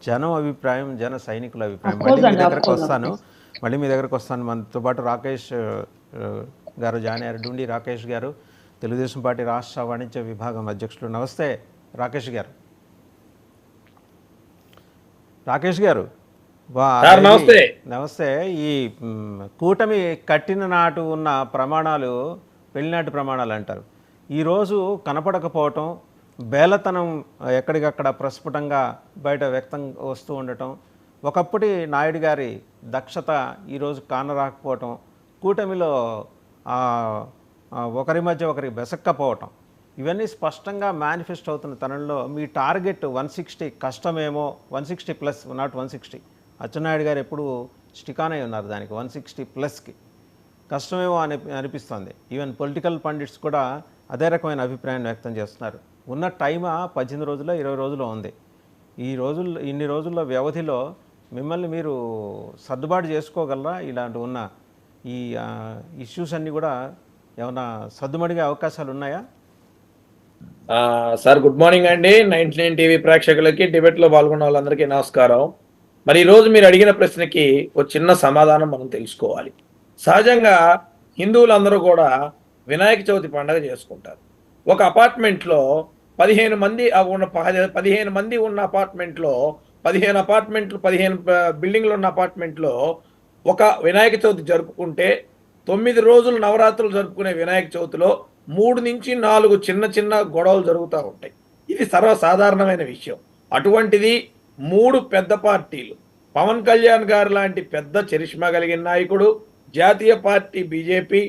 జనం అభిప్రాయం, జన సైనికుల అభిప్రాయం. అఫ్కోర్స్ మళ్ళీ మీ అండి, దగ్గరకు అఫ్కోర్స్ వస్తాను. అఫ్కోర్స్. మనతో పాటు రాకేష్ గారు జాయిన్ అయ్యారు. డూండి రాకేష్ గారు, తెలుగుదేశం పార్టీ రాష్ట్ర వాణిజ్య విభాగం అధ్యక్షులు. నమస్తే రాకేష్ గారు. రాకేష్ గారు నమస్తే. నమస్తే. ఈ కూటమి కట్టిన నాటు ఉన్న ప్రమాణాలు పెళ్లినాటి ప్రమాణాలు అంటారు. ఈరోజు కనపడకపోవటం, బేలతనం ఎక్కడికక్కడ ప్రస్ఫుటంగా బయట వ్యక్తం వస్తూ ఉండటం, ఒకప్పటి నాయుడు గారి దక్షత ఈరోజు కానరాకపోవటం, కూటమిలో ఒకరి మధ్య ఒకరి బెసక్కపోవటం, ఇవన్నీ స్పష్టంగా మేనిఫెస్ట్ అవుతున్న తరుణంలో మీ టార్గెట్ 160 కష్టమేమో, 160 ప్లస్, నాట్ 160. అచ్చెన్నాయుడు గారు ఎప్పుడు స్టికాన్ అయి ఉన్నారు దానికి, 160 ప్లస్కి కష్టమేమో అనిపిస్తుంది. ఈవెన్ పొలిటికల్ పండిట్స్ కూడా అదే రకమైన అభిప్రాయాన్ని వ్యక్తం చేస్తున్నారు. ఉన్న టైమా 18 రోజుల్లో 20 రోజుల్లో ఉంది. ఇన్ని రోజుల్లో వ్యవధిలో మిమ్మల్ని మీరు సర్దుబాటు చేసుకోగలరా? ఇలాంటి ఉన్న ఈ ఇష్యూస్ అన్నీ కూడా ఏమైనా సర్దుమడిగే అవకాశాలు ఉన్నాయా? సార్ గుడ్ మార్నింగ్ అండి. 99 టీవీ ప్రేక్షకులకి, డిబేట్లో పాల్గొన్న వాళ్ళందరికీ నమస్కారం. మరి ఈరోజు మీరు అడిగిన ప్రశ్నకి ఒక చిన్న సమాధానం మనం తెలుసుకోవాలి. సహజంగా హిందువులందరూ కూడా వినాయక చవితి పండుగ చేసుకుంటారు. ఒక అపార్ట్మెంట్లో 15 మంది ఉన్న 15 మంది ఉన్న అపార్ట్మెంట్లో 15 బిల్డింగ్లు ఉన్న అపార్ట్మెంట్లో ఒక వినాయక చవితి జరుపుకుంటే 9 రోజులు నవరాత్రులు జరుపుకునే వినాయక చవితిలో 3 నుంచి 4 చిన్న చిన్న గొడవలు జరుగుతూ ఉంటాయి. ఇది సర్వసాధారణమైన విషయం. అటువంటిది 3 పెద్ద పార్టీలు, పవన్ కళ్యాణ్ గారు లాంటి పెద్ద చరిష్మా కలిగిన నాయకుడు, జాతీయ పార్టీ బీజేపీ,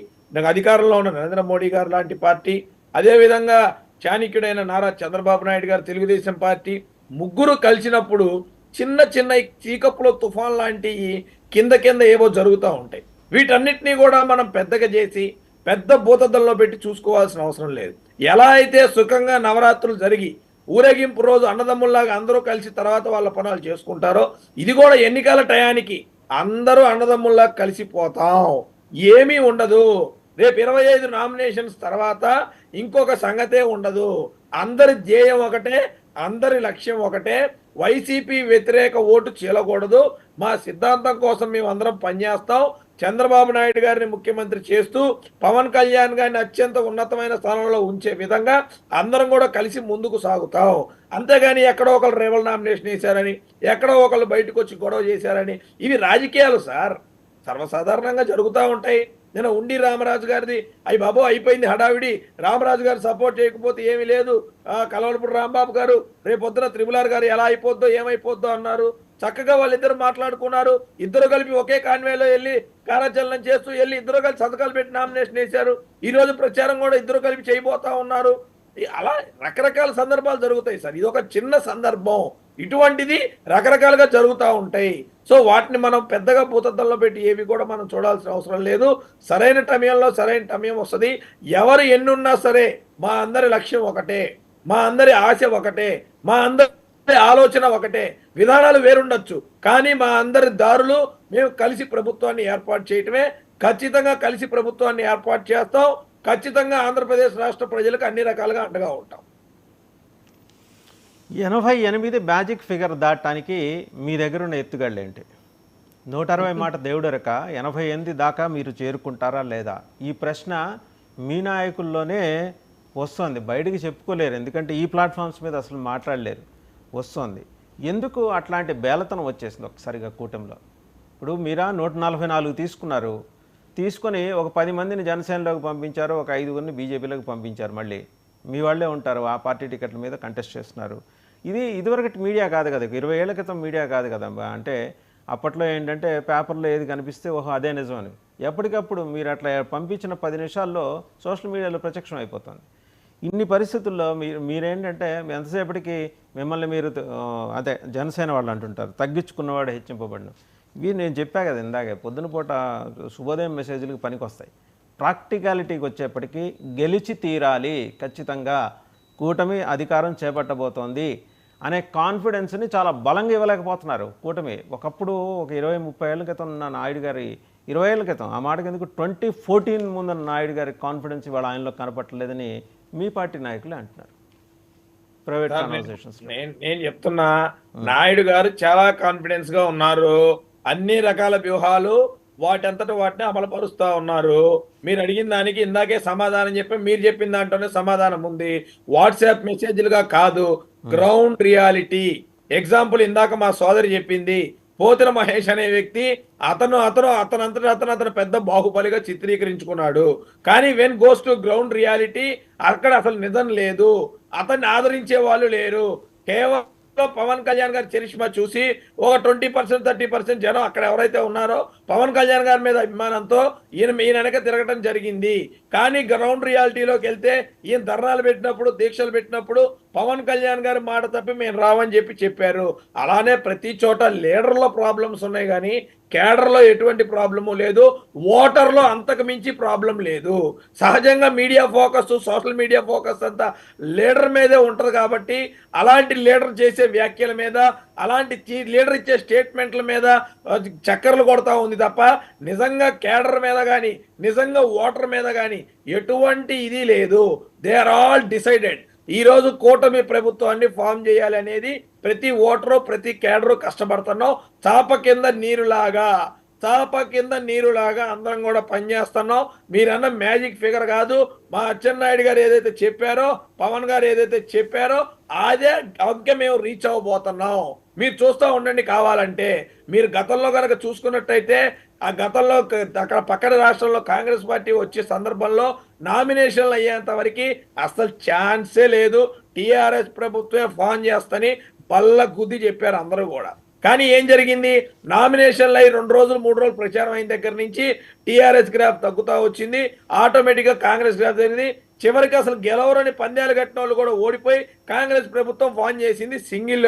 అధికారంలో ఉన్న నరేంద్ర మోడీ గారు లాంటి పార్టీ, అదేవిధంగా చాణక్యుడైన నారా చంద్రబాబు నాయుడు గారు తెలుగుదేశం పార్టీ, ముగ్గురు కలిసినప్పుడు చిన్న చిన్న చీకప్పులో తుఫాన్ లాంటి కింద ఏవో జరుగుతూ ఉంటాయి. వీటన్నిటినీ కూడా మనం పెద్దగా చేసి పెద్ద భూతద్దంలో పెట్టి చూసుకోవాల్సిన అవసరం లేదు. ఎలా అయితే సుఖంగా నవరాత్రులు జరిగి ఊరేగింపు రోజు అన్నదమ్ముల్లాగా అందరూ కలిసి తర్వాత వాళ్ళ పనులు చేసుకుంటారో, ఇది కూడా ఎన్నికల టయానికి అందరూ అన్నదమ్ముల్లాగా కలిసిపోతాం, ఏమీ ఉండదు. రేపు 25 నామినేషన్స్ తర్వాత ఇంకొక సంగతే ఉండదు. అందరి ధ్యేయం ఒకటే, అందరి లక్ష్యం ఒకటే. వైసీపీ వ్యతిరేక ఓటు చీలకూడదు. మా సిద్ధాంతం కోసం మేము అందరం పనిచేస్తాం. చంద్రబాబు నాయుడు గారిని ముఖ్యమంత్రి చేస్తూ పవన్ కళ్యాణ్ గారిని అత్యంత ఉన్నతమైన స్థానంలో ఉంచే విధంగా అందరం కూడా కలిసి ముందుకు సాగుతాం. అంతేగాని ఎక్కడో ఒకరు రేవల్ నామినేషన్ వేశారని, ఎక్కడో ఒకళ్ళు బయటకు వచ్చి గొడవ చేశారని, ఇవి రాజకీయాలు సార్, సర్వసాధారణంగా జరుగుతూ ఉంటాయి. నేను ఉండి రామరాజు గారిది అయ్యి బాబు అయిపోయింది హడావిడి, రామరాజు గారు సపోర్ట్ చేయకపోతే ఏమీ లేదు, కలవలపూడి రాంబాబు గారు రేపొద్దున త్రిపులార్ గారు ఎలా అయిపోద్దో ఏమైపోద్దో అన్నారు. చక్కగా వాళ్ళిద్దరు మాట్లాడుకున్నారు. ఇద్దరు కలిపి ఒకే కాన్వేలో వెళ్ళి కార్యాచలనం చేస్తూ వెళ్ళి ఇద్దరు కలిసి సంతకాలు పెట్టి నామినేషన్ వేశారు. ఈరోజు ప్రచారం కూడా ఇద్దరు కలిపి చేయబోతా ఉన్నారు. అలా రకరకాల సందర్భాలు జరుగుతాయి సార్. ఇది ఒక చిన్న సందర్భం, ఇటువంటిది రకరకాలుగా జరుగుతూ ఉంటాయి. సో వాటిని మనం పెద్దగా భూతద్దంలో పెట్టి ఏవి కూడా మనం చూడాల్సిన అవసరం లేదు. సరైన సమయంలో సరైన సమయం వస్తుంది. ఎవరు ఎన్నున్నా సరే మా అందరి లక్ష్యం ఒకటే, మా అందరి ఆశ ఒకటే, మా అందరి ఆలోచన ఒకటే. విధానాలు వేరుండొచ్చు, కానీ మా అందరి దారులు మేము కలిసి ప్రభుత్వాన్ని ఏర్పాటు చేయటమే. ఖచ్చితంగా కలిసి ప్రభుత్వాన్ని ఏర్పాటు చేస్తాం. ఖచ్చితంగా ఆంధ్రప్రదేశ్ రాష్ట్ర ప్రజలకు అన్ని రకాలుగా అండగా ఉంటాం. 88 మ్యాజిక్ ఫిగర్ దాటడానికి మీ దగ్గర ఉన్న ఎత్తుగడలు ఏంటి? 160 మాట దేవుడరక 88 దాకా మీరు చేరుకుంటారా లేదా? ఈ ప్రశ్న మీ నాయకుల్లోనే వస్తుంది, బయటికి చెప్పుకోలేరు. ఎందుకంటే ఈ ప్లాట్ఫామ్స్ మీద అసలు మాట్లాడలేరు. వస్తుంది ఎందుకు అట్లాంటి బేలతనం వచ్చేసింది ఒకసారిగా కూటమిలో? ఇప్పుడు మీరా 144 తీసుకున్నారు, తీసుకొని ఒక 10 మందిని జనసేనలోకి పంపించారు, ఒక 5గురిని బీజేపీలోకి పంపించారు. మళ్ళీ మీ వాళ్ళే ఉంటారు, ఆ పార్టీ టికెట్ల మీద కంటెస్ట్ చేస్తున్నారు. ఇదివరకటి మీడియా కాదు కదా, 20 ఏళ్ల క్రితం మీడియా కాదు కదా. అంటే అప్పట్లో ఏంటంటే పేపర్లో ఏది కనిపిస్తే ఓహో అదే నిజం అని. ఎప్పటికప్పుడు మీరు అట్లా పంపించిన 10 నిమిషాల్లో సోషల్ మీడియాలో ప్రత్యక్షం అయిపోతుంది. ఇన్ని పరిస్థితుల్లో మీరేంటంటే ఎంతసేపటికి మిమ్మల్ని మీరు అదే జనసేన వాళ్ళు అంటుంటారు, తగ్గించుకున్నవాడు హెచ్చింపబడిన. ఇవి నేను చెప్పా కదా ఇందాకే, పొద్దున పూట శుభోదయం మెసేజ్లకు పనికొస్తాయి. ప్రాక్టికాలిటీకి వచ్చేప్పటికీ గెలిచి తీరాలి, ఖచ్చితంగా కూటమి అధికారం చేపట్టబోతోంది అనే కాన్ఫిడెన్స్ని చాలా బలంగా ఇవ్వలేకపోతున్నారు కూటమి. ఒకప్పుడు ఒక 20-30 ఏళ్ళ క్రితం ఉన్న నాయుడు గారి, 20 ఏళ్ళ క్రితం ఆ మాటకి ఎందుకు 2014 ముందున్న నాయుడు గారి కాన్ఫిడెన్స్ ఇవాళ ఆయనలో కనపట్టలేదని మీ పార్టీ నాయకులు అంటున్నారు. Private sir, conversations. నేను చెప్తున్నా, నాయుడు గారు చాలా కాన్ఫిడెన్స్ గా ఉన్నారు. అన్ని రకాల వ్యూహాలు వాటంతట వాటిని అమలుపరుస్తా ఉన్నారు. మీరు అడిగిన దానికి ఇందాకే సమాధానం చెప్పి మీరు చెప్పిన దాంట్లోనే సమాధానం ఉంది. వాట్సాప్ మెసేజ్లుగా కాదు, గ్రౌండ్ రియాలిటీ. ఎగ్జాంపుల్ ఇందాక మా సోదరి చెప్పింది, పోతిన మహేష్ అనే వ్యక్తి అతను పెద్ద బాహుబలిగా చిత్రీకరించుకున్నాడు. కానీ when goes to ground reality అక్కడ అసలు నిజం లేదు, అతన్ని ఆదరించే వాళ్ళు లేరు. కేవలం పవన్ కళ్యాణ్ గారి చరిష్మా చూసి ఒక 20% 30% జనం అక్కడ ఎవరైతే ఉన్నారో పవన్ కళ్యాణ్ గారి మీద అభిమానంతో ఈయన వెనక తిరగటం జరిగింది. కానీ గ్రౌండ్ రియాలిటీలోకి వెళ్తే ఈయన ధర్నాలు పెట్టినప్పుడు, దీక్షలు పెట్టినప్పుడు పవన్ కళ్యాణ్ గారి మాట తప్పి మేము రావని చెప్పారు. అలానే ప్రతి చోట లీడర్లో ప్రాబ్లమ్స్ ఉన్నాయి, కానీ కేడర్లో ఎటువంటి ప్రాబ్లము లేదు, ఓటర్లో అంతకు మించి ప్రాబ్లం లేదు. సహజంగా media focus, social media focus అంతా లీడర్ మీదే ఉంటుంది. కాబట్టి అలాంటి లీడర్ చేసే వ్యాఖ్యల మీద, అలాంటి లీడర్ ఇచ్చే స్టేట్మెంట్ల మీద చక్కర్లు కొడతా ఉంది తప్ప నిజంగా కేడర్ మీద కానీ, నిజంగా ఓటర్ మీద కానీ ఎటువంటి ఇది లేదు. They are all decided. ఈ రోజు కూటమి ప్రభుత్వాన్ని ఫామ్ చేయాలి అనేది ప్రతి ఓటరు, ప్రతి కేడరు కష్టపడుతున్నాం. చాప కింద నీరులాగా అందరం కూడా పనిచేస్తున్నాం. మీరన్న మ్యాజిక్ ఫిగర్ కాదు. మా అచ్చెన్నాయుడు గారు ఏదైతే చెప్పారో, పవన్ గారు ఏదైతే చెప్పారో అదే అంకె మేము రీచ్ అవ్వబోతున్నాం. మీరు చూస్తూ ఉండండి. కావాలంటే మీరు గతంలో కనుక చూసుకున్నట్టయితే, ఆ గతంలో అక్కడ పక్కన రాష్ట్రంలో కాంగ్రెస్ పార్టీ వచ్చే సందర్భంలో నామినేషన్లు అయ్యేంత వరకు అసలు ఛాన్సే లేదు, టీఆర్ఎస్ ప్రభుత్వమే ఫామ్ చేస్తని బల్ల గుద్ది చెప్పారు అందరూ కూడా. కానీ ఏం జరిగింది? నామినేషన్లు అయ్యి 2 రోజులు 3 రోజులు ప్రచారం అయిన దగ్గర నుంచి టీఆర్ఎస్ గ్రాఫ్ తగ్గుతూ వచ్చింది, ఆటోమేటిక్గా కాంగ్రెస్ గ్రాఫ్ జరిగింది. చివరికి అసలు గెలవరని పందాలు కట్టిన వాళ్ళు కూడా ఓడిపోయి కాంగ్రెస్ ప్రభుత్వం ఫామ్ చేసింది సింగిల్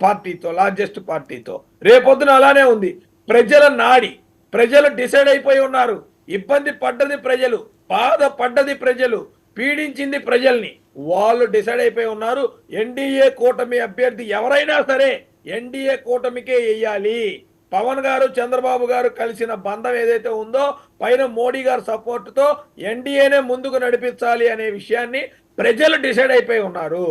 పార్టీతో, లార్జెస్ట్ పార్టీతో. రేపొద్దున అలానే ఉంది. ప్రజల నాడి, ప్రజలు డిసైడ్ అయిపోయి ఉన్నారు. ఇబ్బంది పడ్డది ప్రజలు, బాధపడ్డది ప్రజలు, పీడించింది ప్రజల్ని. వాళ్ళు డిసైడ్ అయిపోయి ఉన్నారు. ఎన్డీఏ కూటమి అభ్యర్థి ఎవరైనా సరే ఎన్డీఏ కూటమికే వేయాలి. పవన్ గారు, చంద్రబాబు గారు కలిసిన బంధం ఏదైతే ఉందో, పైన మోడీ గారు సపోర్టుతో ఎన్డీఏనే ముందుకు నడిపించాలి అనే విషయాన్ని ప్రజలు డిసైడ్ అయిపోయి ఉన్నారు.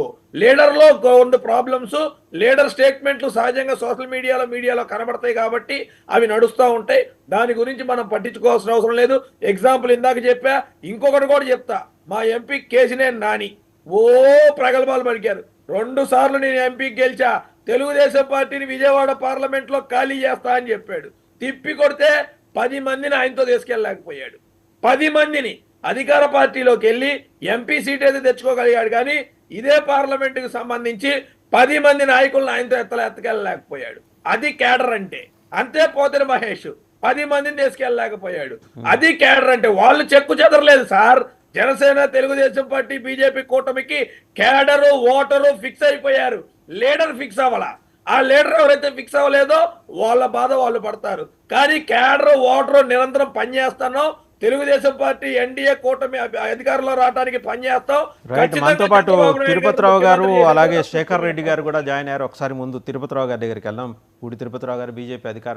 లీడర్లో కొన్ని ప్రాబ్లమ్స్, లీడర్ స్టేట్మెంట్లు సహజంగా సోషల్ మీడియాలో కనబడతాయి కాబట్టి అవి నడుస్తూ ఉంటాయి. దాని గురించి మనం పట్టించుకోవాల్సిన అవసరం లేదు. ఎగ్జాంపుల్ ఇందాక చెప్పా, ఇంకొకటి కూడా చెప్తా. మా ఎంపీ కేసినేని నాని ప్రగల్భాలు పలికారు. 2 సార్లు నేను ఎంపీ గెలిచా, తెలుగుదేశం పార్టీని విజయవాడ పార్లమెంట్లో ఖాళీ చేస్తా అని చెప్పాడు. తిప్పి కొడితే 10 మందిని ఆయనతో తీసుకెళ్ళలేకపోయాడు. 10 మందిని అధికార పార్టీలోకి వెళ్ళి ఎంపీ సీట్ అయితే తెచ్చుకోగలిగాడు, కానీ ఇదే పార్లమెంటుకు సంబంధించి 10 మంది నాయకులను ఆయనతో ఎత్తకెళ్ళలేకపోయాడు. అది కేడర్ అంటే. అంతే పోతిన మహేష్ 10 మందిని తీసుకెళ్ళలేకపోయాడు. అది కేడర్ అంటే. వాళ్ళు చెక్కు చెదరలేదు sir. Janasena, Telugu Desam party, BJP కూటమికి కేడరు, ఓటరు ఫిక్స్ అయిపోయారు. లీడర్ ఫిక్స్ అవ్వాల. ఆ లీడర్ ఎవరైతే ఫిక్స్ అవ్వలేదో వాళ్ళ బాధ వాళ్ళు పడతారు. కానీ కేడరు, ఓటరు నిరంతరం పనిచేస్తానో, తెలుగుదేశం పార్టీ ఎన్డీఏ కూటమి అధికారంలో రావడానికి పనిచేస్తాం. మనతో పాటు తిరుపతిరావు గారు, అలాగే శేఖర్ రెడ్డి గారు కూడా జాయిన్ అయ్యారు. ఒకసారి ముందు తిరుపతిరావు గారి దగ్గరికి వెళ్దాం. పూడి తిరుపతిరావు గారు బీజేపీ అధికార